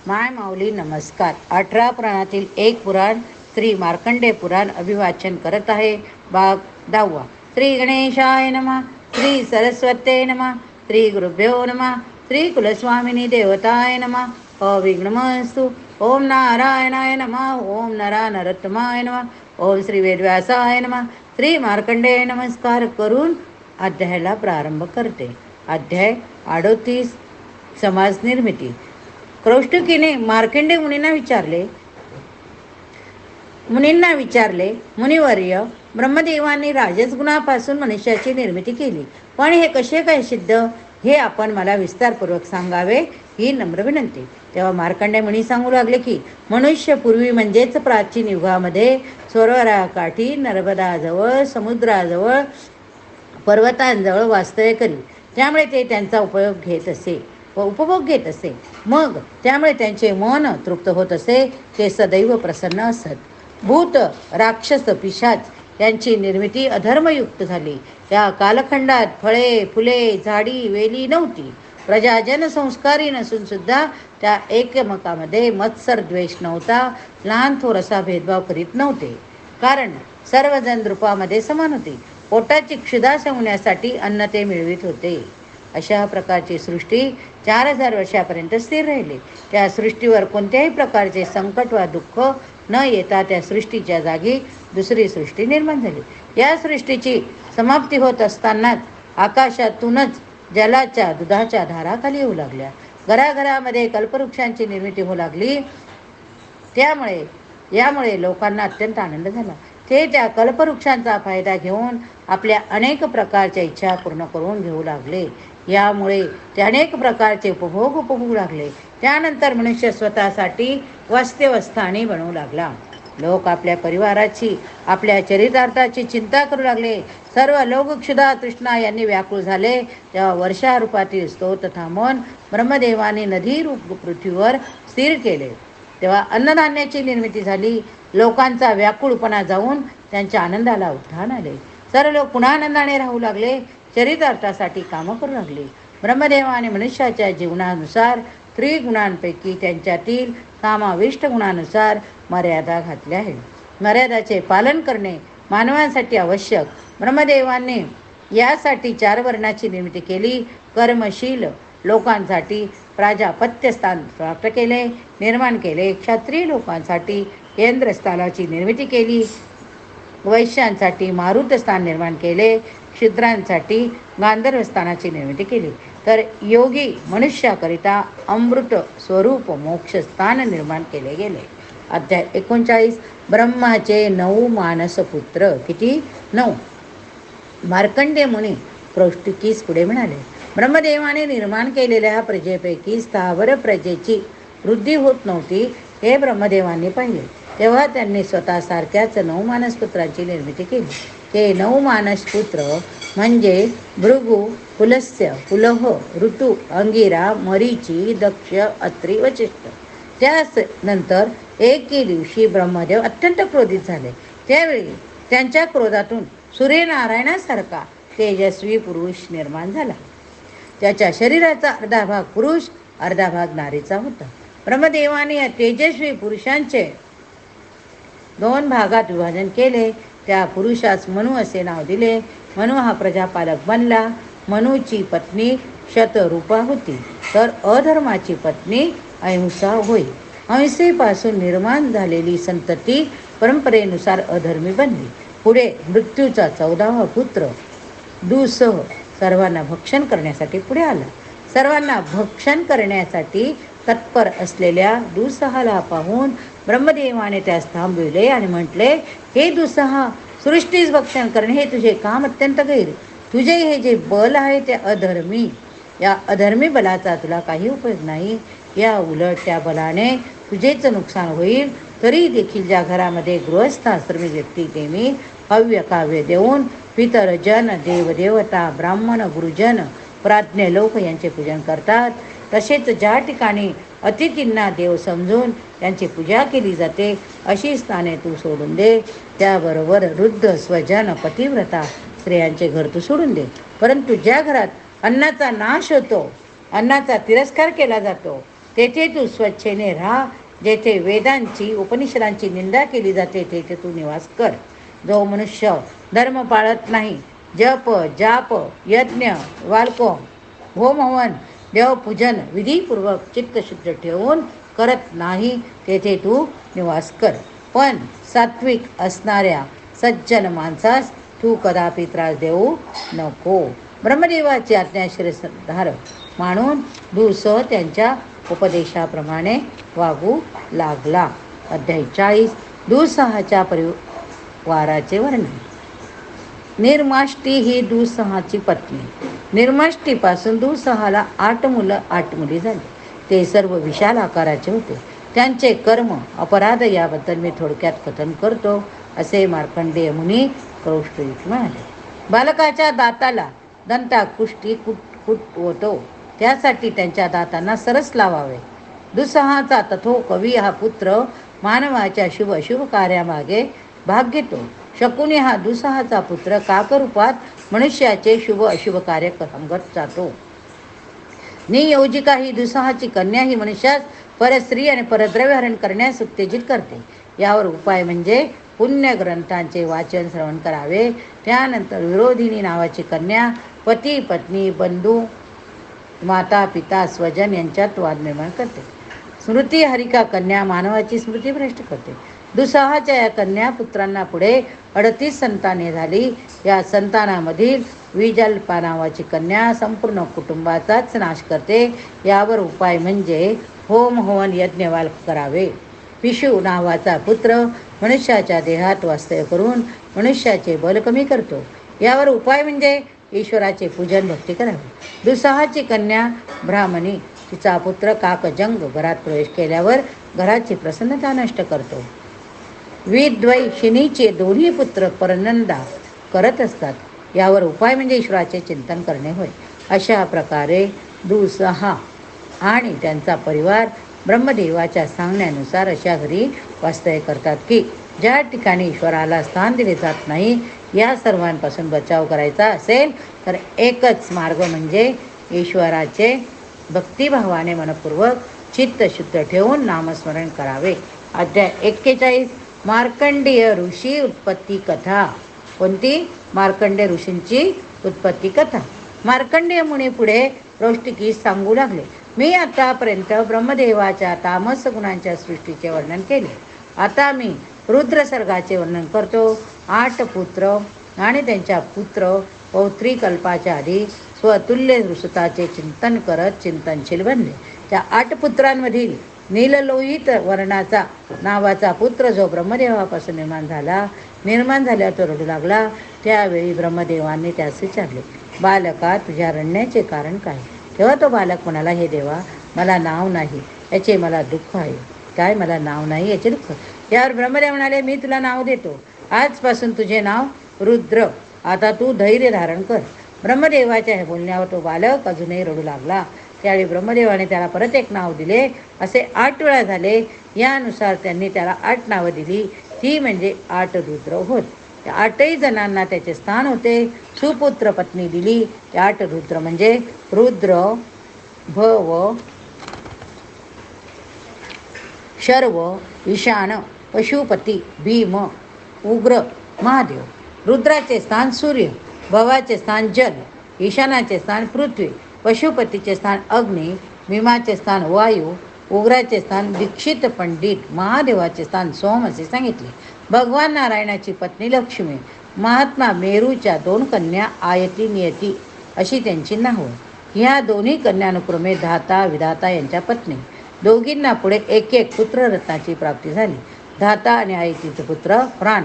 माय माऊली नमस्कार. 18 पुराणातील एक पुराण श्री मार्कंडेय पुराण अभिवाचन करत आहे. भाग 10. श्री गणेशाय नमः. श्री सरस्वते नमः. श्री गुरुभ्यो नमः. श्री कुलस्वामिनी देवताय नमः. अविघ्नमस्तु. ओम नारायणाय नमः. ओम नरोत्तमाय नमः. ओम श्री वेदव्यासाय नमः. श्री मार्कंडेय नमस्कार करून अध्यायाला प्रारंभ करते. अध्याय 38. समाज निर्मिती. कौष्टुकीने मार्कंडेय मुनींना विचारले, मुनिवर्य, ब्रह्मदेवांनी राजसगुणापासून मनुष्याची निर्मिती केली, पण हे कसे काय सिद्ध, हे आपण मला विस्तारपूर्वक सांगावे ही नम्र विनंती. तेव्हा मार्कंडेय मुनी सांगू लागले की मनुष्य पूर्वी म्हणजेच प्राचीन युगामध्ये सरोवराकाठी, नर्मदाजवळ, समुद्राजवळ, पर्वतांजवळ वास्तव्य करी. त्यामुळे ते त्यांचा उपभोग घेत असे. मग त्यामुळे त्यांचे मन तृप्त होत असे. ते सदैव प्रसन्न असत. भूत, राक्षस, पिशाच यांची निर्मिती अधर्मयुक्त झाली. त्या कालखंडात फळे, फुले, झाडी, वेली नव्हती. प्रजा जनसंस्कारी नसून सुद्धा त्या एकमेकांमध्ये मत्सर द्वेष नव्हता. लहान थोर असा भेदभाव करीत नव्हते, कारण सर्वजण रूपामध्ये समान होते. पोटाची क्षुधा संपवण्यासाठी अन्न ते मिळवित होते. अशा प्रकारची सृष्टी 4000 वर्षापर्यंत स्थिर राहिली. त्या सृष्टीवर कोणत्याही प्रकारचे संकट वा दुःख न येता त्या सृष्टीच्या जागी दुसरी सृष्टी निर्माण झाली. या सृष्टीची समाप्ती होत असतानाच आकाशातूनच जलाच्या, दुधाच्या धारा खाली येऊ लागल्या. घराघरामध्ये कल्पवृक्षांची निर्मिती होऊ लागली. यामुळे लोकांना अत्यंत आनंद झाला. ते त्या कल्पवृक्षांचा फायदा घेऊन आपल्या अनेक प्रकारच्या इच्छा पूर्ण करून घेऊ लागले. यामुळे ते अनेक प्रकारचे उपभोगू लागले. त्यानंतर मनुष्य स्वतःसाठी वास्तवस्थानी बनवू लागला. लोक आपल्या परिवाराची, आपल्या चरितार्थाची चिंता करू लागले. सर्व लोक क्षुधा, तृष्णा यांनी व्याकुळ झाले. तेव्हा वर्षारूपातील स्तोत्र थांबवून ब्रह्मदेवाने नदी रूप पृथ्वीवर स्थिर केले. तेव्हा अन्नधान्याची निर्मिती झाली. लोकांचा व्याकुळपणा जाऊन त्यांच्या आनंदाला उत्थान आले. सर्व लोक पुन्हा आनंदाने राहू लागले. चरितार्थासाठी कामं करू लागले. ब्रह्मदेवाने मनुष्याच्या जीवनानुसार त्रिगुणांपैकी त्यांच्यातील समाविष्ट गुणानुसार मर्यादा घातल्या आहे. मर्यादाचे पालन करणे मानवांसाठी आवश्यक. ब्रह्मदेवाने यासाठी 4 वर्णाची निर्मिती केली. कर्मशील लोकांसाठी प्राजापत्य स्थान प्राप्त केले, निर्माण केले. क्षत्रिय लोकांसाठी केंद्रस्थानाची निर्मिती केली. वैश्यांसाठी मारुत स्थान निर्माण केले. शूद्रांसाठी गांधर्व स्थानाची निर्मिती केली. तर योगी मनुष्याकरिता अमृत स्वरूप मोक्ष स्थान निर्माण केले गेले. अध्याय 39. ब्रह्माचे 9 मानसपुत्र. किती? 9. मार्कंडेय मुनी कौष्टुकीस पुढे म्हणाले, ब्रह्मदेवाने निर्माण केलेल्या प्रजेपैकी स्थावर प्रजेची वृद्धी होत नव्हती. हे ब्रह्मदेवांनी पाहिले. तेव्हा त्यांनी स्वतःसारख्याच 9 मानसपुत्रांची निर्मिती केली. ते 9 मानसपुत्र म्हणजे भृगु, पुलस्त्य, पुलह, ऋतू, अंगिरा, मरीची, दक्ष, अत्री, वसिष्ठ. त्याच नंतर एके दिवशी ब्रह्मदेव अत्यंत क्रोधित झाले. त्यावेळी त्यांच्या क्रोधातून सूर्यनारायणासारखा तेजस्वी पुरुष निर्माण झाला. त्याच्या शरीराचा अर्धा भाग पुरुष, अर्धा भाग नारीचा होता. ब्रह्मदेवाने या तेजस्वी पुरुषांचे 2 भागात विभाजन केले. त्या पुरुषास मनु असे नाव दिले. मनु हा प्रजापालक बनला. मनुची पत्नी शतरूपा होती, तर अधर्माची पत्नी अहिंसा होय. अहिंसेपासून निर्माण झालेली संतती परंपरेनुसार अधर्मी बनली. पुढे मृत्यूचा 14वा पुत्र दुःसह सर्वांना भक्षण करण्यासाठी पुढे आला. सर्वांना भक्षण करण्यासाठी तत्पर असलेल्या दुःसहाला पाहून ब्रह्मदेवाने त्यास थांबविले आणि म्हटले, हे दुःसहा, सृष्टीस भक्षण करणे हे तुझे काम अत्यंत गैर. तुझे हे जे बल आहे ते अधर्मी. या अधर्मी बलाचा तुला काही उपयोग नाही. या उलट त्या बलाने तुझेच नुकसान होईल. तरी देखील ज्या घरामध्ये गृहस्थाश्रमी व्यक्ती नेहमी हव्य काव्य देऊन पितरजन, देवदेवता, ब्राह्मण, गुरुजन, प्राज्ञ लोक यांचे पूजन करतात, तसेच ज्या ठिकाणी अतिथींना देव समजून त्यांची पूजा केली जाते, अशी स्थाने तू सोडून दे. त्याबरोबर वृद्ध, स्वजन, पतिव्रता स्त्रियांचे घर तू सोडून दे. परंतु ज्या घरात अन्नाचा नाश होतो, अन्नाचा तिरस्कार केला जातो, तेथे तू स्वच्छेने राहा. जेथे वेदांची उपनिषदांची निंदा केली जाते तेथे तू निवास कर. जो मनुष्य धर्म पाळत नाही, जप जाप यज्ञ वाल्को होम हवन देवपूजन विधीपूर्वक चित्तशुद्ध ठेवून करत नाही तेथे तू निवास कर. पण सात्विक असणाऱ्या सज्जन माणसास तू कदापि त्रास देऊ नको. ब्रह्मदेवाची आज्ञा शिरधारक मानून दुसह त्यांच्या उपदेशाप्रमाणे वागू लागला. अध्याय 40. दुःसहाच्या परिवाराचे वर्णन. निर्माष्टी ही दुःसहाची पत्नी. निर्माष्टीपासून दुःसहाला 8 मुलं 8 मुली झाली. ते सर्व विशाल आकाराचे होते. त्यांचे कर्म अपराध याबद्दल मी थोडक्यात कथन करतो, असे मार्कंडेय मुनी कौष्टुक म्हणाले. बालकाच्या दाताला दंताकुष्टी कुटवतो, त्यासाठी त्यांच्या दातांना सरस लावावे. दुःसहाचा तथो कवी हा पुत्र मानवाच्या शुभ अशुभ कार्यामागे भाग घेतो. शकुनी हा दुःसहाचा पुत्र काकरूपात मनुष्याचे शुभ अशुभ कार्य सांगत जातो. नियोजिका ही दुःसहाची कन्या ही मनुष्यास परस्त्री आणि परद्रव्य हरण करण्यास उत्तेजित करते. यावर उपाय म्हणजे पुण्य ग्रंथांचे वाचन श्रवण करावे. त्यानंतर विरोधिनी नावाची कन्या पती पत्नी बंधू माता पिता स्वजन यांच्यात वाद निर्माण करते. स्मृती हरिका कन्या मानवाची स्मृती भ्रष्ट करते. दुःसहाच्या या कन्या पुत्रांना पुढे 38 संताने झाली. या संतानामधील विजल्पा नावाची कन्या संपूर्ण कुटुंबाचाच नाश करते. यावर उपाय म्हणजे होम हवन यज्ञवाल करावे. पिशू नावाचा पुत्र मनुष्याच्या देहात वास्तव्य करून मनुष्याचे बल कमी करतो. यावर उपाय म्हणजे ईश्वराचे पूजन भक्ती करावे. दुःसहाची कन्या ब्राह्मणी, तिचा पुत्र काकजंग घरात प्रवेश केल्यावर घराची प्रसन्नता नष्ट करतो. विद्वैशिनीचे दोन्ही पुत्र परनंदा करत असतात. यावर उपाय म्हणजे ईश्वराचे चिंतन करणे होय. अशा प्रकारे दुःसहा आणि त्यांचा परिवार ब्रह्मदेवाच्या सांगण्यानुसार अशा घरी वास्तव्य करतात की ज्या ठिकाणी ईश्वराला स्थान दिले जात नाही. या सर्वांपासून बचाव करायचा असेल तर एकच मार्ग म्हणजे ईश्वराचे भक्तिभावाने मनपूर्वक चित्त शुद्ध ठेवून नामस्मरण करावे. अध्याय 41. मार्कंडेय ऋषी उत्पत्ती कथा. कोणती? मार्कंडेय ऋषींची उत्पत्ती कथा. मार्कंडेय मुनी पुढे रोष्टिकीस सांगू लागले. मी आतापर्यंत ब्रह्मदेवाच्या तामस गुणांच्या सृष्टीचे वर्णन केले. आता मी रुद्र सर्गाचे वर्णन करतो. 8 पुत्र आणि त्यांच्या पुत्र पौत्री कल्पाच्या आधी स्वतुल्य सुताचे चिंतन करत चिंतनशील बनले. त्या 8 पुत्रांमधील नीललोहित वर्णाचा नावाचा पुत्र जो ब्रह्मदेवापासून निर्माण झाल्यावर तो रडू लागला. त्यावेळी ब्रह्मदेवांनी त्यास विचारले, बालका तुझ्या रडण्याचे कारण काय? तेव्हा तो बालक म्हणाला, हे देवा, मला नाव नाही याचे मला दुःख आहे. काय? मला नाव नाही याचे दुःख? यावर ब्रह्मदेव म्हणाले, मी तुला नाव देतो. आजपासून तुझे नाव रुद्र. आता तू धैर्य धारण कर. ब्रह्मदेवाच्या हे बोलण्यावर तो बालक अजूनही रडू लागला. त्यावेळी ब्रह्मदेवाने त्याला परत एक नाव दिले. असे 8 वेळा झाले. यानुसार त्यांनी त्याला 8 नावं दिली. ती म्हणजे 8 रुद्र होत. त्या 8ही जणांना त्याचे स्थान होते. सुपुत्र पत्नी दिली. त्या 8 रुद्र म्हणजे रुद्र, भव, शर्व, ईशान, पशुपती, भीम, उग्र, महादेव. रुद्राचे स्थान सूर्य, भवाचे स्थान जल, ईशानाचे स्थान पृथ्वी, पशुपतीचे स्थान अग्नी, भीमाचे स्थान वायू, उग्राचे स्थान दीक्षित पंडित, महादेवाचे स्थान सोम असे सांगितले. भगवान नारायणाची पत्नी लक्ष्मी, महात्मा मेरूच्या 2 कन्या आयती नियती अशी त्यांची नावं. ह्या दोन्ही कन्यानुक्रमे धाता विधाता यांच्या पत्नी. दोघींना पुढे एक पुत्ररत्नाची प्राप्ती झाली. धाता आणि आयतीचे पुत्र प्राण.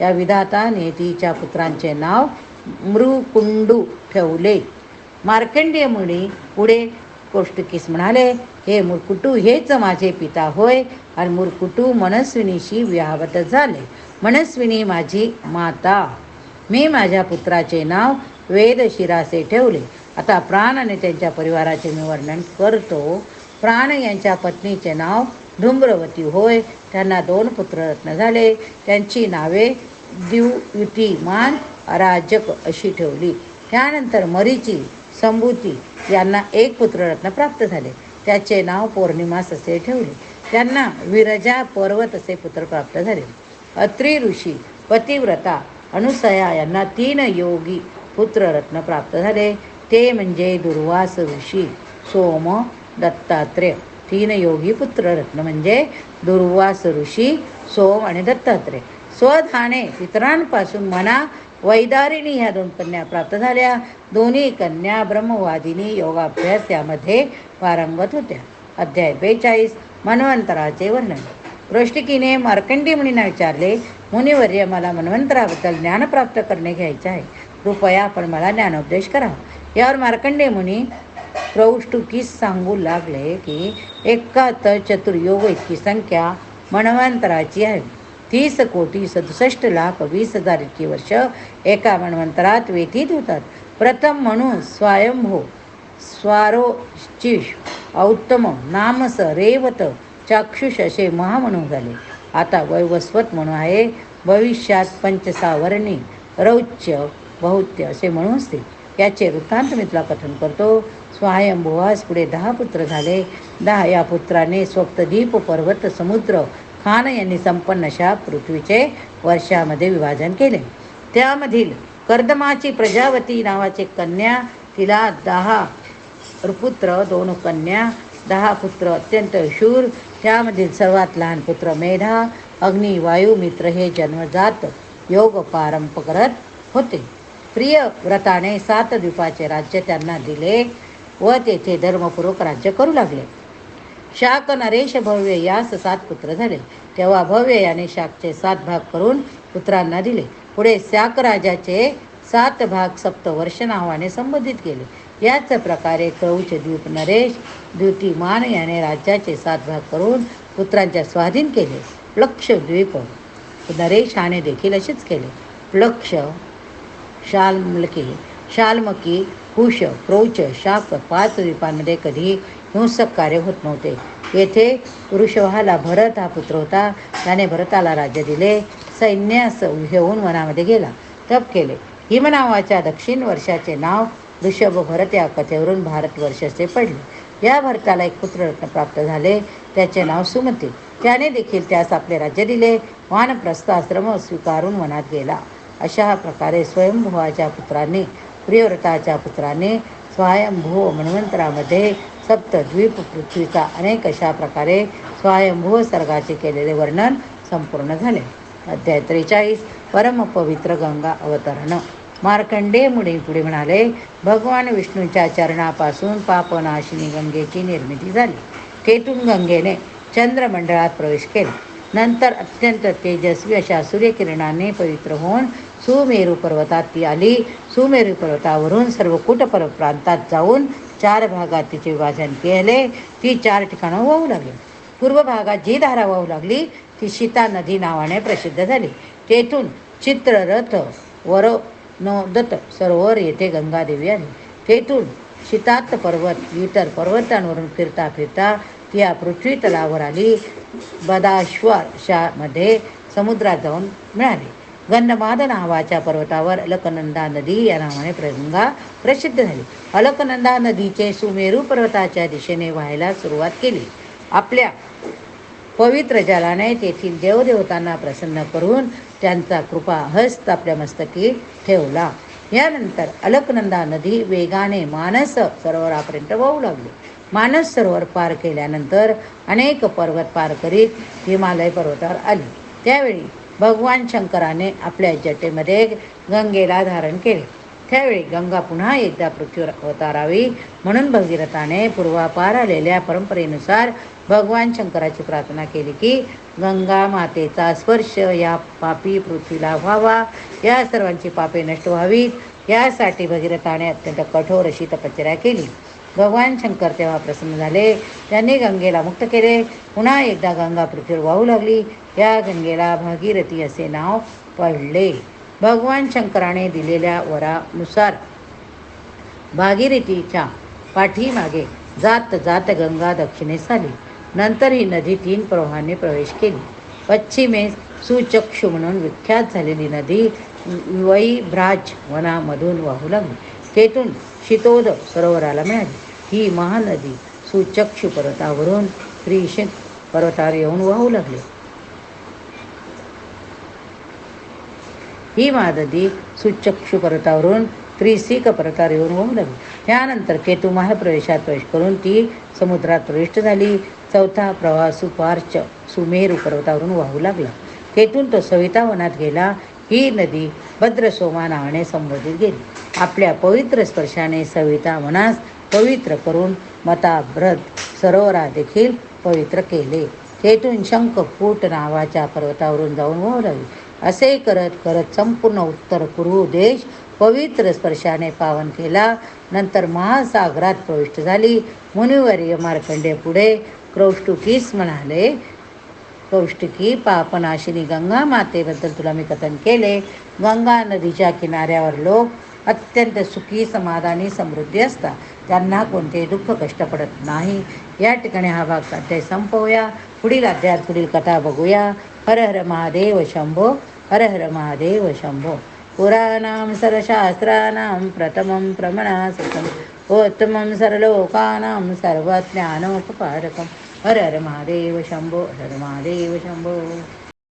या विधाता नियतीच्या पुत्रांचे नाव मृकुंडू ठेवले. मार्कंडेय मुनी पुढे कौष्टकीस म्हणाले, हे मुरकुटू हेच माझे पिता होय. आणि मुरकुटू मनस्विनीशी विवाहबद्ध झाले. मनस्विनी माझी माता. मी माझ्या पुत्राचे नाव वेदशिरासे ठेवले. आता प्राण आणि त्यांच्या परिवाराचे मी वर्णन करतो. प्राण यांच्या पत्नीचे नाव धूम्रवती होय. त्यांना 2 पुत्ररत्न झाले. त्यांची नावे द्युतिमान, अराजक अशी ठेवली. त्यानंतर मरीची, संभूती यांना 1 पुत्ररत्न प्राप्त झाले. त्याचे नाव पौर्णिमास असे ठेवले. त्यांना विरजा पर्वत असे पुत्र प्राप्त झाले. अत्री ऋषी पतिव्रता अनुसया यांना 3 योगी पुत्र रत्न प्राप्त झाले. ते म्हणजे दुर्वास ऋषी, सोम, दत्तात्रेय. 3 योगी पुत्र रत्न म्हणजे दुर्वास ऋषी, सोम आणि दत्तात्रेय. स्वधाने पितरांपासून मना, वैदारिणी ह्या 2 कन्या प्राप्त झाल्या. दोन्ही कन्या ब्रह्मवादिनी योगाभ्यास यामध्ये पारंगत होत्या. अध्याय 42 मन्वंतराचे वर्णन. रोष्टिकीने मार्कंडी मुनींना विचारले, मुनिवर्य, मला मन्वंतराबद्दल ज्ञान प्राप्त करणे घ्यायचे आहे. कृपया आपण मला ज्ञानोपदेश करा. यावर मार्कंडेय मुनी प्रौष्टुकीस सांगू लागले की 71 चतुर्योग इतकी संख्या मन्वंतराची आहे. 30,67,20,000 इतकी वर्ष एका मन्वंतरात व्यतीत होतात. प्रथम म्हणून स्वयंभू, स्वारोचिष, औत्तम, नामस, रेवत, चाक्षुष असे महामनू झाले. आता वैवस्वत म्हणून आहे. भविष्यात पंचसावर्णी, रौच्य, बहुत्य असे म्हणून असते. याचे वृत्तांत मी तुला कथन करतो. स्वयंभुवास पुढे 10 पुत्र झाले. 10 या पुत्राने सप्तद्वीप, पर्वत, समुद्र, खान यांनी संपन्न अशा पृथ्वीचे वर्षामध्ये विभाजन केले. त्यामधील कर्दमाची प्रजावती नावाची कन्या, तिला 10 पुत्र, 2 कन्या, 10 पुत्र अत्यंत शूर. त्यामधील सर्वात लहान पुत्र मेधा, अग्नी, वायू, मित्र हे जन्मजात योग पारंप करत होते. प्रिय व्रताने 7 द्वीपाचे राज्य त्यांना दिले व तेथे धर्मपूर्वक राज्य करू लागले. शाक, नरेश, भव्य यास 7 पुत्र झाले. तेव्हा भव्य याने शाकचे 7 भाग करून पुत्रांना दिले. पुढे शाक राजाचे 7 भाग सप्तवर्ष नावाने संबोधित केले. याच प्रकारे क्रौच द्वीप नरेश, द्युतिमान याने राज्याचे 7 भाग करून पुत्रांच्या स्वाधीन केले. प्लक्ष द्वीप नरेशाने देखील असेच केले. प्लक्ष, शाल्मकी, कुश, क्रौच, शाक 5 द्वीपांमध्ये कधी हिंसक कार्य होत नव्हते. येथे वृषभाला भरत हा पुत्र होता. त्याने भरताला राज्य दिले. सैन्यास घेऊन वनामध्ये गेला, तप केले. हिम नावाच्या दक्षिण वर्षाचे नाव ऋषभ भरत या कथेवरून भारतवर्ष असे पडले. या भरताला एक पुत्ररत्न प्राप्त झाले. त्याचे नाव सुमती. त्याने देखील त्यास आपले राज्य दिले. वानप्रस्थ आश्रम स्वीकारून वनात गेला. अशा प्रकारे स्वयंभुवाच्या पुत्रांनी, प्रियव्रताच्या पुत्रांनी स्वयंभू मन्वंतरामध्ये सप्तद्वीप पृथ्वीचा अनेक अशा प्रकारे स्वयंभू सर्गाचे केलेले वर्णन संपूर्ण झाले. अध्याय 43 परमपवित्र गंगा अवतरण. मार्कंडेय मुनी पुढे म्हणाले, भगवान विष्णूच्या चरणापासून पापनाशिनी गंगेची निर्मिती झाली. तेथून गंगेने चंद्रमंडळात प्रवेश केला. नंतर अत्यंत तेजस्वी अशा सूर्यकिरणाने पवित्र होऊन सुमेरू पर्वतात ती आली. सुमेरू पर्वतावरून सर्व कूट प्रांतात जाऊन 4 भागात तिचे विभाजन केले. ती 4 ठिकाणं वाहू लागली. पूर्व भागात जी धारा वाहू लागली ती सीता नदी नावाने प्रसिद्ध झाली. तेथून चित्ररथ वरनोदत सरोवर येथे गंगादेवी आली. तेथून शीतात पर्वत, इतर पर्वतांवरून फिरता फिरता ती या पृथ्वी तलावर आली. बदाश्वामध्ये समुद्रात जाऊन मिळाली. गंधमाद नावाच्या पर्वतावर अलकनंदा नदी या नावाने गंगा प्रसिद्ध झाली. अलकनंदा नदीचे सुमेरू पर्वताच्या दिशेने व्हायला सुरुवात केली. आपल्या पवित्र जलाने तेथील देवदेवतांना प्रसन्न करून त्यांचा कृपा हस्त आपल्या मस्तकी ठेवला. यानंतर अलकनंदा नदी वेगाने मानस सरोवरापर्यंत वाहू लागली. मानस सरोवर पार केल्यानंतर अनेक पर्वत पार करीत हिमालय पर्वतावर आली. त्यावेळी भगवान शंकराने आपल्या जटेमध्ये गंगेला धारण केले. त्यावेळी गंगा पुन्हा एकदा पृथ्वीवर अवतारावी म्हणून भगीरथाने पूर्वापार आलेल्या परंपरेनुसार भगवान शंकराची प्रार्थना केली की गंगा मातेचा स्पर्श या पापी पृथ्वीला व्हावा, या सर्वांची पापे नष्ट व्हावीत. यासाठी भगीरथाने अत्यंत कठोर अशी तपश्चर्या केली. भगवान शंकर तेव्हा प्रसन्न झाले. त्यांनी गंगेला मुक्त केले. पुन्हा एकदा गंगा पृथ्वीवर वाहू लागली. या गंगेला भागीरथी असे नाव पडले. भगवान शंकराने दिलेल्या वरानुसार भागीरथीच्या पाठीमागे जात जात गंगा दक्षिणेस आली. नंतर ही नदी 3 प्रवाहांनी प्रवेश केली. पश्चिमेस सुचक्षु म्हणून विख्यात झालेली नदी वैभ्राज वनामधून वाहू लागली. तेथून शीतोद सरोवराला मिळाली. ही महानदी सुचक्षु पर्वतावरून त्रिशिक पर्वतावर येऊन वाहू लागले. ही महानदी सुचक्षु पर्वतावरून त्रिसिक पर्वतावर येऊन वाहू लागली. त्यानंतर केतू महाप्रवेशात प्रवेश करून ती समुद्रात प्रविष्ट झाली. चौथा प्रवाह सुपार्च सुमेरू पर्वतावरून वाहू लागला. तेथून तो सविता वनात गेला. ही नदी भद्रसोमा नावाने संबोधित गेली. आपल्या पवित्र स्पर्शाने सविता वनास पवित्र करून मताभ्रद सरोवरा देखील पवित्र केले. तेथून शंखपूट नावाच्या पर्वतावरून जाऊन वाहू लागली. असे करत करत संपूर्ण उत्तर पूर्व देश पवित्र स्पर्शाने पावन केला. नंतर महासागरात प्रविष्ट झाली. मुनिवर्य मार्कंडे पुढे कौष्टुकीस म्हणाले, कौष्टुकी, पापनाशिनी गंगा मातेबद्दल तुला मी कथन केले. गंगा नदीच्या किनाऱ्यावर लोक अत्यंत सुखी, समाधानी, समृद्धी असतात. त्यांना कोणतेही दुःख कष्ट पडत नाही. या ठिकाणी हा भाग अध्याय संपवूया. पुढील अध्यायात पुढील कथा बघूया. हर हर महादेव शंभो. हर हर महादेव शंभो. पुराणां सर्वशास्त्राणां प्रथमं प्रमाणसुतं उत्तमं सर्वलोकानां सर्वज्ञानोपकारकं. हर हर महादेव शंभो. हर हर महादेव शंभो.